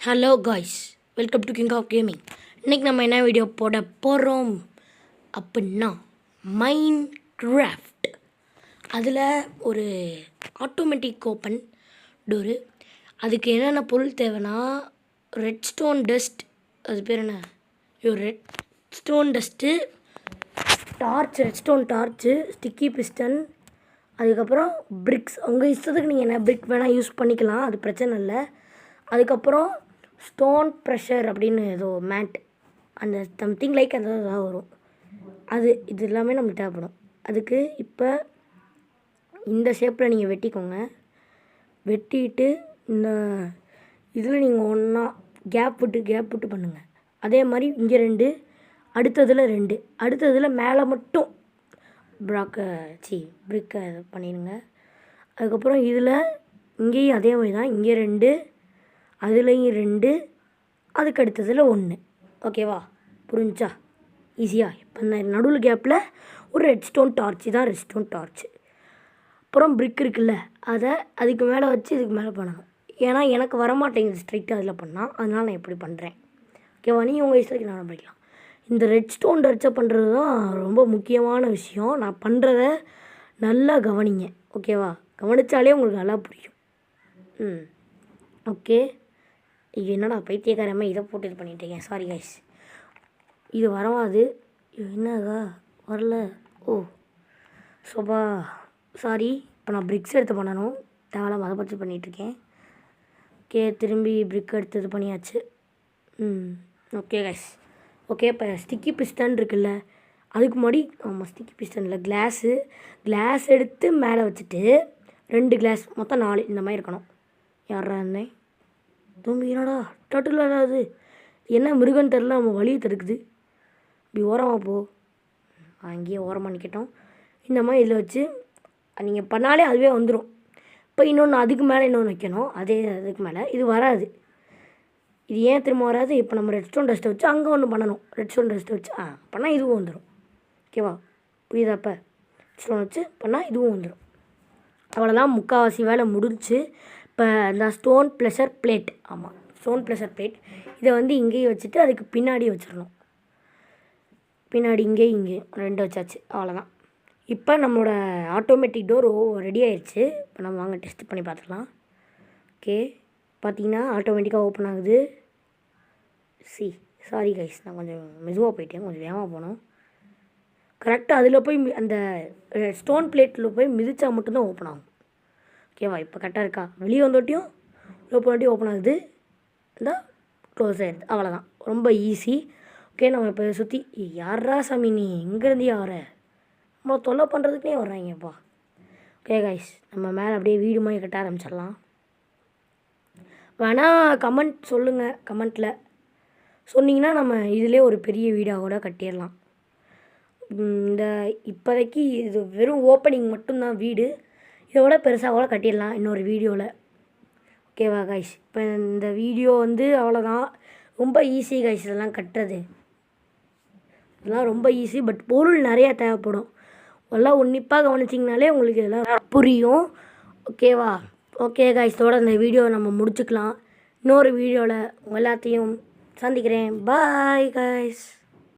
Hello guys, welcome to king of gaming. இன்றைக்கி நம்ம என்ன வீடியோ போட போகிறோம் அப்படின்னா மைண்ட் கிராஃப்ட். அதில் ஒரு ஆட்டோமேட்டிக் ஓப்பன் டோரு. அதுக்கு என்னென்ன பொருள் தேவைன்னா ரெட் ஸ்டோன் டஸ்ட், அது பேர் என்ன, red stone dust, torch, red stone torch, sticky piston, அதுக்கப்புறம் பிரிக்ஸ். உங்கள் இஷ்டத்துக்கு நீங்கள் என்ன பிரிக் வேணால் யூஸ் பண்ணிக்கலாம், அது பிரச்சனை இல்லை. அதுக்கப்புறம் ஸ்டோன் ப்ரெஷர் அப்படின்னு ஏதோ மேட், அந்த சம்திங் லைக் அந்த தான் வரும். இது எல்லாமே நம்மளுக்கு தேவைப்படும். அதுக்கு இப்போ இந்த ஷேப்பில் நீங்கள் வெட்டிக்கோங்க. வெட்டிட்டு இந்த இதில் நீங்கள் ஒன்றா கேப் விட்டு பண்ணுங்கள். அதே மாதிரி இங்கே 2, அடுத்ததில் 2, அடுத்ததில் மேலே மட்டும் பிரிக்கை பண்ணிடுங்க. அதுக்கப்புறம் இதில் இங்கேயும் அதே மாதிரி தான், இங்கே 2, அதுலேயும் 2, அதுக்கு அடுத்ததில் 1. ஓகேவா, புரிஞ்சா? ஈஸியாக. இப்போ இந்த நடுவில் கேப்பில் ஒரு ரெட் ஸ்டோன் டார்ச்சு தான், ரெட் ஸ்டோன் டார்ச்சு. அப்புறம் பிரிக் இருக்குல்ல, அதை அதுக்கு மேலே வச்சு இதுக்கு மேலே பண்ணணும். ஏன்னா எனக்கு வரமாட்டேங்குது ஸ்ட்ரைட்டாக அதில் பண்ணால், அதனால் நான் எப்படி பண்ணுறேன். ஓகேவா, நீ உங்கள் இஷ்டத்துக்கு நான் பண்ணிக்கலாம். இந்த ரெட் ஸ்டோன் டார்ச்சை பண்ணுறது தான் ரொம்ப முக்கியமான விஷயம். நான் பண்ணுறத நல்லா கவனிங்க. ஓகேவா, கவனித்தாலே உங்களுக்கு நல்லா புரியும். ஓகே, இது என்னடா பைத்தியக்காரமாக இதை போட்டு இது பண்ணிட்டேங்க, சாரி கைஸ். இது வரவாது, என்னதா வரல, ஓ சோபா, சாரி. இப்போ நான் பிரிக்ஸ் எடுத்து பண்ணணும், தேவையில்லாம அதை பற்றி பண்ணிகிட்ருக்கேன். ஓகே, திரும்பி பிரிக் எடுத்து இது பண்ணியாச்சு. Okay guys. ஓகே, இப்போ ஸ்டிக்கி பிஸ்டன் இருக்குல்ல, அதுக்கு முன்னாடி ஸ்டிக்கி பிஸ்டனில் கிளாஸ் எடுத்து மேலே வச்சுட்டு 2 கிளாஸ், மொத்தம் 4 இந்த மாதிரி இருக்கணும். யாரா இருந்தேன் தூங்கி, என்னடா டட்டில் ஏதாவது என்ன மிருகன்னு தெரில, நம்ம வழியை தடுக்குது. இப்படி ஓரமாக போ, அங்கேயே ஓரமாக நிற்கட்டும். இந்த மாதிரி இதில் வச்சு நீங்கள் பண்ணாலே அதுவே வந்துடும். இப்போ இன்னொன்று அதுக்கு மேலே இன்னொன்று வைக்கணும், அதுக்கு மேலே இது வராது. இது ஏன் திரும்ப வராது? இப்போ நம்ம ரெட் ஸ்டோன் டஸ்ட்டை வச்சு அங்கே ஒன்று பண்ணணும். ரெட் ஸ்டோன் டஸ்ட்டை வச்சு பண்ணால் இதுவும் வந்துடும். ஓகேவா, புரியுதா? இப்போ ரெட் ஸ்டோன் வச்சு பண்ணால் இதுவும் வந்துடும். அவ்வளோதான், முக்கால்வாசி வேலை முடிஞ்சு. இப்போ இந்த stone pressure plate, stone pressure plate, இதை இங்கேயும் வச்சுட்டு அதுக்கு பின்னாடி வச்சிடணும். பின்னாடி இங்கே 2 வச்சாச்சு, அவ்வளோதான். இப்போ நம்மளோட ஆட்டோமேட்டிக் டோர் ரெடி ஆயிடுச்சு. இப்போ நம்ம வாங்க டெஸ்ட் பண்ணி பார்த்துக்கலாம். ஓகே, பார்த்தீங்கன்னா ஆட்டோமேட்டிக்காக ஓப்பன் ஆகுது. சாரி கைஸ், நான் கொஞ்சம் மெதுவாக போயிட்டேன், கொஞ்சம் வேகமாக போனோம். கரெக்டாக அதில் போய் அந்த ஸ்டோன் பிளேட்டில் போய் மிதித்தா மட்டும்தான் ஓப்பன் ஆகும். ஓகேவா, இப்போ கரெக்டாக இருக்கா? வெளியே வந்தோட்டியும் ஓப்பன் ஆகுது, இந்த க்ளோஸ் ஆகிடுது. அவ்வளோதான், ரொம்ப ஈஸி. ஓகே, நம்ம இப்போ சுற்றி யாரா சாமி நீ எங்கேருந்து யார நம்ம தொல்லை பண்ணுறதுக்குனே வர்றாங்கப்பா. ஓகே கைஸ், நம்ம மேலே அப்படியே வீடு மாதிரி கட்ட ஆரம்பிச்சிடலாம். வேணால் கமெண்ட் சொல்லுங்கள், கமெண்ட்டில் சொன்னிங்கன்னா நம்ம இதிலே ஒரு பெரிய வீடாக கூட கட்டிடலாம். இந்த இப்போதைக்கு இது வெறும் ஓப்பனிங் மட்டும்தான் வீடு, இதோட பெருசாக கூட கட்டிடலாம் இன்னொரு வீடியோவில். ஓகேவா கைஸ், இப்போ இந்த வீடியோ அவ்வளோதான். ரொம்ப ஈஸி கைஸ், இதெல்லாம் கட்டுறது இதெல்லாம் ரொம்ப ஈஸி. பட் பொருள் நிறையா தேவைப்படும். எல்லாம் உன்னிப்பாக கவனிச்சிங்கனாலே உங்களுக்கு இதெல்லாம் புரியும். ஓகேவா? ஓகே கைஸ், இதோட இந்த வீடியோவை நம்ம முடிச்சுக்கலாம். இன்னொரு வீடியோவில் உங்கள் எல்லாத்தையும் சந்திக்கிறேன். Bye guys.